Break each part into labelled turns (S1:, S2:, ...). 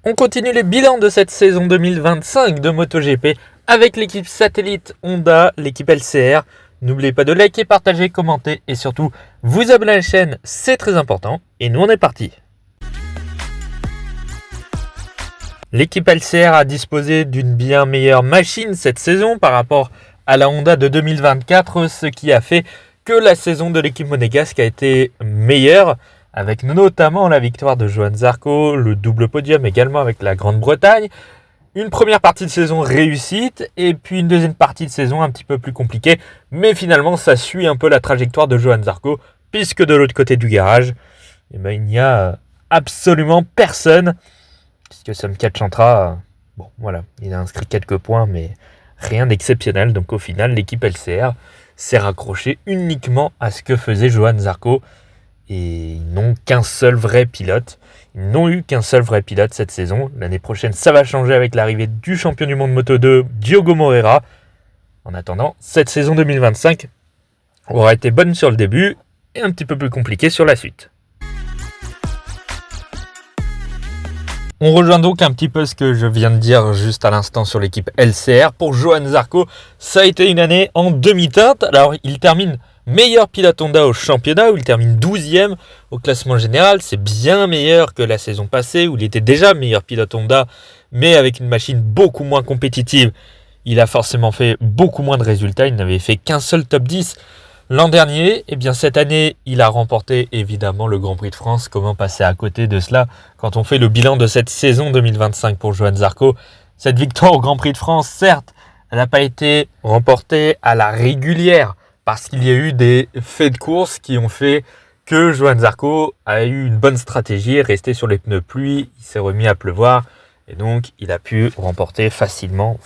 S1: On continue les bilans de cette saison 2025 de MotoGP avec l'équipe satellite Honda, l'équipe LCR. N'oubliez pas de liker, partager, commenter et surtout vous abonner à la chaîne, c'est très important. Et nous on est parti. L'équipe LCR a disposé d'une bien meilleure machine cette saison par rapport à la Honda de 2024, ce qui a fait que la saison de l'équipe monégasque a été meilleure, avec notamment la victoire de Johann Zarco, le double podium également avec la Grande-Bretagne, une première partie de saison réussite et puis une deuxième partie de saison un petit peu plus compliquée, mais finalement ça suit un peu la trajectoire de Johann Zarco, puisque de l'autre côté du garage, il n'y a absolument personne, puisque Somkhat Chantra, il a inscrit quelques points, mais rien d'exceptionnel, donc au final l'équipe LCR s'est raccrochée uniquement à ce que faisait Johann Zarco. Et ils n'ont qu'un seul vrai pilote. Ils n'ont eu qu'un seul vrai pilote cette saison. L'année prochaine, ça va changer avec l'arrivée du champion du monde Moto 2, Diogo Moreira. En attendant, cette saison 2025 aura été bonne sur le début et un petit peu plus compliquée sur la suite. On rejoint donc un petit peu ce que je viens de dire juste à l'instant sur l'équipe LCR. Pour Johann Zarco, ça a été une année en demi-teinte. Alors, il termine meilleur pilote Honda au championnat, où il termine 12e au classement général. C'est bien meilleur que la saison passée, où il était déjà meilleur pilote Honda, mais avec une machine beaucoup moins compétitive. Il a forcément fait beaucoup moins de résultats. Il n'avait fait qu'un seul top 10 l'an dernier. Et bien cette année, il a remporté évidemment le Grand Prix de France. Comment passer à côté de cela quand on fait le bilan de cette saison 2025 pour Johann Zarco? Cette victoire au Grand Prix de France, certes, elle n'a pas été remportée à la régulière, parce qu'il y a eu des faits de course qui ont fait que Johann Zarco a eu une bonne stratégie, resté sur les pneus pluie, il s'est remis à pleuvoir, et donc il a pu remporter facilement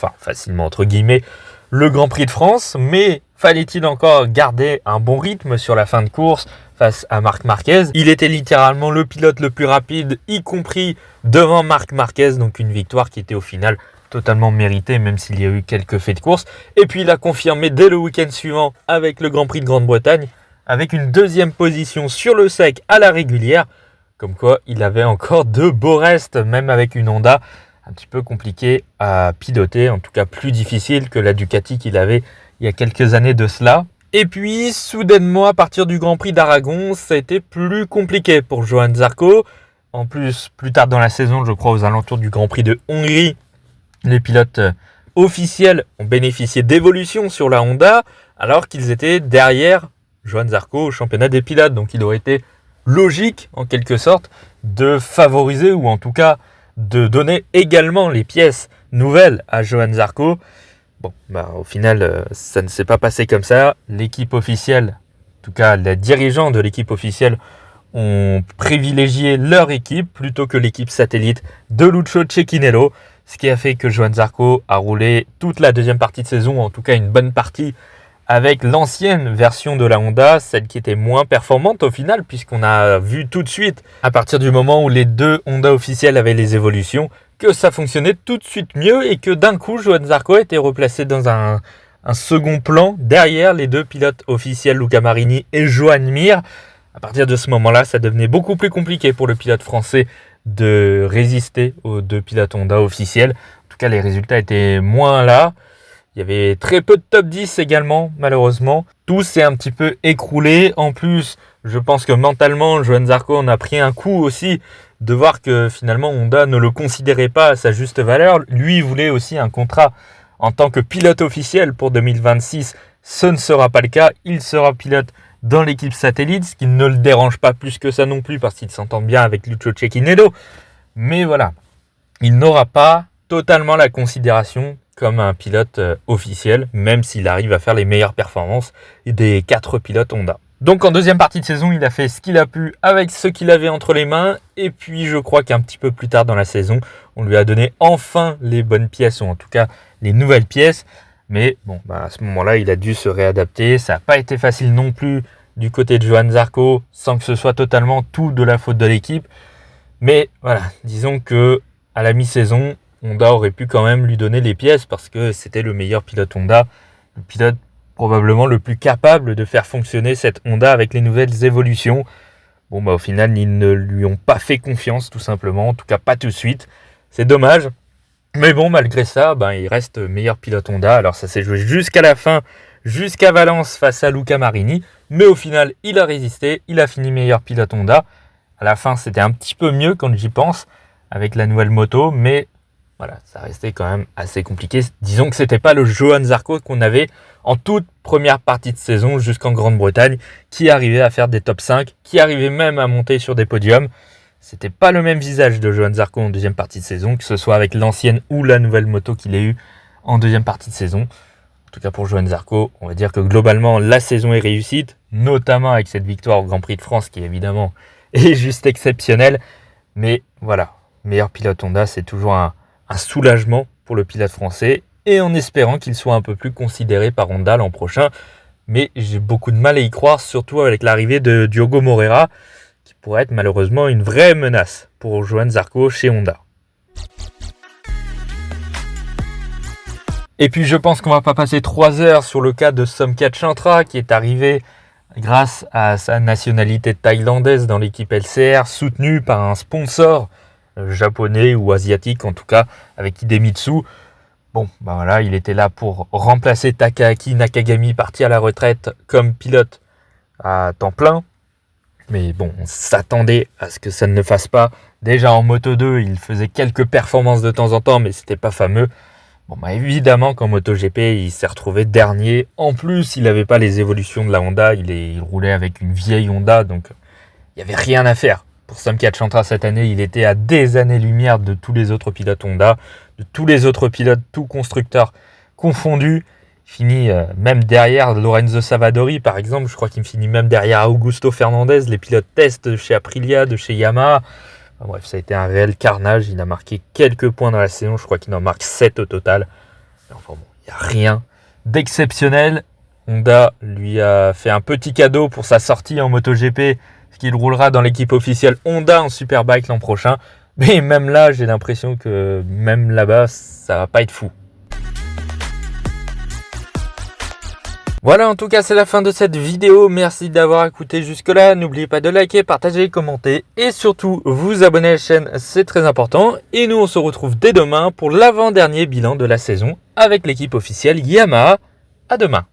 S1: entre guillemets, le Grand Prix de France. Mais fallait-il encore garder un bon rythme sur la fin de course face à Marc Marquez? Il était littéralement le pilote le plus rapide, y compris devant Marc Marquez, donc une victoire qui était au final totalement mérité, même s'il y a eu quelques faits de course. Et puis il a confirmé dès le week-end suivant avec le Grand Prix de Grande-Bretagne, avec une deuxième position sur le sec à la régulière, comme quoi il avait encore de beaux restes, même avec une Honda un petit peu compliquée à piloter, en tout cas plus difficile que la Ducati qu'il avait il y a quelques années de cela. Et puis soudainement, à partir du Grand Prix d'Aragon, ça a été plus compliqué pour Johann Zarco. En plus, plus tard dans la saison, je crois aux alentours du Grand Prix de Hongrie, les pilotes officiels ont bénéficié d'évolutions sur la Honda, alors qu'ils étaient derrière Johann Zarco au championnat des pilotes. Donc il aurait été logique, en quelque sorte, de favoriser, ou en tout cas de donner également les pièces nouvelles à Johann Zarco. Au final, ça ne s'est pas passé comme ça. L'équipe officielle, en tout cas les dirigeants de l'équipe officielle, ont privilégié leur équipe plutôt que l'équipe satellite de Lucio Cecchinello. Ce qui a fait que Johann Zarco a roulé toute la deuxième partie de saison, en tout cas une bonne partie, avec l'ancienne version de la Honda, celle qui était moins performante au final, puisqu'on a vu tout de suite, à partir du moment où les deux Honda officiels avaient les évolutions, que ça fonctionnait tout de suite mieux et que d'un coup, Johann Zarco a été replacé dans un second plan derrière les deux pilotes officiels, Luca Marini et Joan Mir. À partir de ce moment-là, ça devenait beaucoup plus compliqué pour le pilote français de résister aux deux pilotes Honda officiels. En tout cas, les résultats étaient moins là. Il y avait très peu de top 10 également, malheureusement. Tout s'est un petit peu écroulé. En plus, je pense que mentalement, Johann Zarco en a pris un coup aussi de voir que finalement Honda ne le considérait pas à sa juste valeur. Lui, il voulait aussi un contrat en tant que pilote officiel pour 2026. Ce ne sera pas le cas. Il sera pilote dans l'équipe satellite, ce qui ne le dérange pas plus que ça non plus, parce qu'il s'entend bien avec Lucio Cecchinello. Mais voilà, il n'aura pas totalement la considération comme un pilote officiel, même s'il arrive à faire les meilleures performances des 4 pilotes Honda. Donc en deuxième partie de saison, il a fait ce qu'il a pu avec ce qu'il avait entre les mains. Et puis je crois qu'un petit peu plus tard dans la saison, on lui a donné enfin les bonnes pièces, ou en tout cas les nouvelles pièces. Mais à ce moment-là, il a dû se réadapter. Ça n'a pas été facile non plus du côté de Johann Zarco, sans que ce soit totalement tout de la faute de l'équipe. Mais voilà, disons que à la mi-saison, Honda aurait pu quand même lui donner les pièces, parce que c'était le meilleur pilote Honda, le pilote probablement le plus capable de faire fonctionner cette Honda avec les nouvelles évolutions. Au final, ils ne lui ont pas fait confiance, tout simplement. En tout cas, pas tout de suite. C'est dommage. Mais bon, malgré ça, il reste meilleur pilote Honda. Alors ça s'est joué jusqu'à la fin, jusqu'à Valence face à Luca Marini. Mais au final, il a résisté, il a fini meilleur pilote Honda. À la fin, c'était un petit peu mieux quand j'y pense, avec la nouvelle moto. Mais voilà, ça restait quand même assez compliqué. Disons que c'était pas le Johann Zarco qu'on avait en toute première partie de saison jusqu'en Grande-Bretagne, qui arrivait à faire des top 5, qui arrivait même à monter sur des podiums. C'était pas le même visage de Johann Zarco en deuxième partie de saison, que ce soit avec l'ancienne ou la nouvelle moto qu'il a eue en deuxième partie de saison. En tout cas pour Johann Zarco, on va dire que globalement la saison est réussite, notamment avec cette victoire au Grand Prix de France qui évidemment est juste exceptionnelle. Mais voilà, meilleur pilote Honda, c'est toujours un soulagement pour le pilote français, et en espérant qu'il soit un peu plus considéré par Honda l'an prochain. Mais j'ai beaucoup de mal à y croire, surtout avec l'arrivée de Diogo Moreira, qui pourrait être malheureusement une vraie menace pour Johann Zarco chez Honda. Et puis je pense qu'on va pas passer 3 heures sur le cas de Somkhat Chantra, qui est arrivé grâce à sa nationalité thaïlandaise dans l'équipe LCR, soutenu par un sponsor japonais ou asiatique, en tout cas avec Idemitsu. Bon, voilà, il était là pour remplacer Takaaki Nakagami, parti à la retraite comme pilote à temps plein. Mais bon, on s'attendait à ce que ça ne le fasse pas. Déjà en Moto 2, il faisait quelques performances de temps en temps, mais c'était pas fameux. Bon, évidemment qu'en MotoGP, il s'est retrouvé dernier. En plus, il n'avait pas les évolutions de la Honda. Il roulait avec une vieille Honda, donc il n'y avait rien à faire. Pour Somkhat Chantra cette année, il était à des années-lumière de tous les autres pilotes Honda, de tous les autres pilotes, tous constructeurs confondus. Il finit même derrière Lorenzo Savadori, par exemple. Je crois qu'il finit même derrière Augusto Fernandez, les pilotes test de chez Aprilia, de chez Yamaha. Bref, ça a été un réel carnage. Il a marqué quelques points dans la saison. Je crois qu'il en marque 7 au total. Enfin bon, il n'y a rien d'exceptionnel. Honda lui a fait un petit cadeau pour sa sortie en MotoGP, parce qu'il roulera dans l'équipe officielle Honda en Superbike l'an prochain. Mais même là, j'ai l'impression que même là-bas, ça va pas être fou. Voilà, en tout cas, c'est la fin de cette vidéo. Merci d'avoir écouté jusque-là. N'oubliez pas de liker, partager, commenter et surtout vous abonner à la chaîne, c'est très important. Et nous, on se retrouve dès demain pour l'avant-dernier bilan de la saison avec l'équipe officielle Yamaha. À demain.